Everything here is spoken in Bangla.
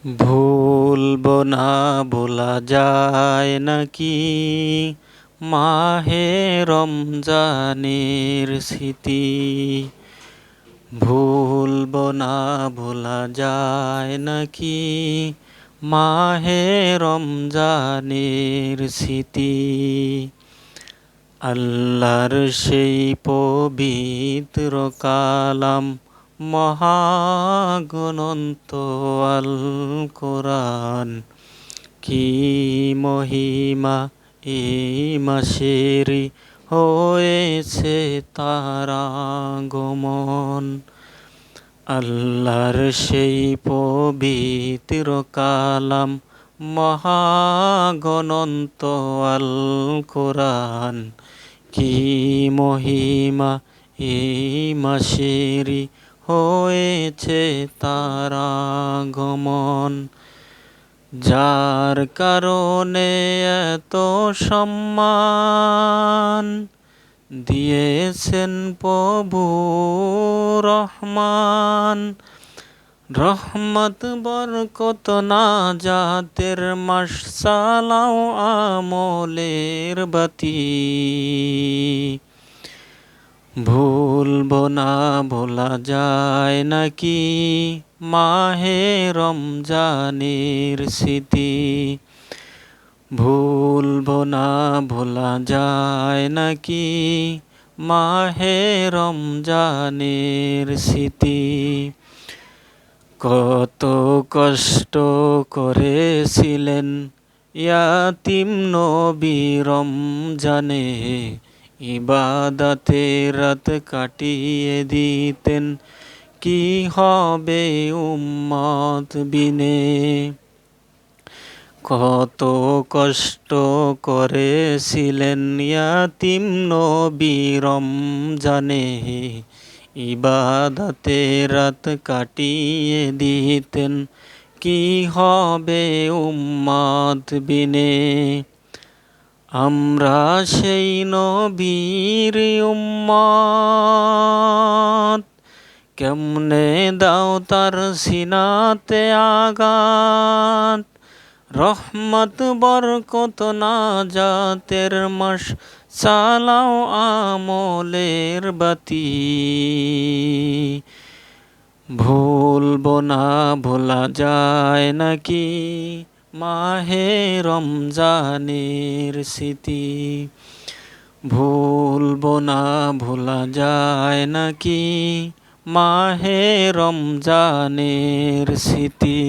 ভুলবো না ভোলা যায় নাকি মাহে রমজানের স্মৃতি। ভুলবো না ভোলা যায় নাকি মাহে রমজানের স্মৃতি। আল্লাহর সেই পবিত্র কালাম মহাগ্রন্থ আল কোরআন, কি মহিমা এই মাসেরই হয়েছে তার আগমন। আল্লাহর সেই পবিত্র কালাম মহাগ্রন্থ আল কোরআন, কি মহিমা এই মাসেরই হয়েছে তার আগমন। যার কারণে এত সম্মান দিয়েছেন প্রভু রহমান। রহমত বরকত নাজাতের মাস, সালাও আমলের বাতি। ভুলবো না ভোলা যায় নাকি মাহে রমজানের স্মৃতি। ভুলবো না ভোলা যায় নাকি মাহে রমজানের স্মৃতি। কত কষ্ট করেছিলেন ইয়াতিম নবী রমজানে, ইবাদতে রাত কাটিয়ে দিতেন, কি হবে উম্মত বিনে। কত কষ্ট করেছিলেন ইয়াতিম নবী রমজানে, ইবাদতে রাত কাটিয়ে দিতেন, কি হবে উম্মত বিনে। আমরা সেই নবীর উম্মত, কেমনে দাও তার সিনাতে আঘাত। রহমত বরকত নাজাতের মাস, সালাও আমলের বাতি। ভুলবো না ভোলা যায় নাকি মাহে রমজানের স্মৃতি। ভুলবো না ভোলা যায় নাকি মাহে রমজানের স্মৃতি।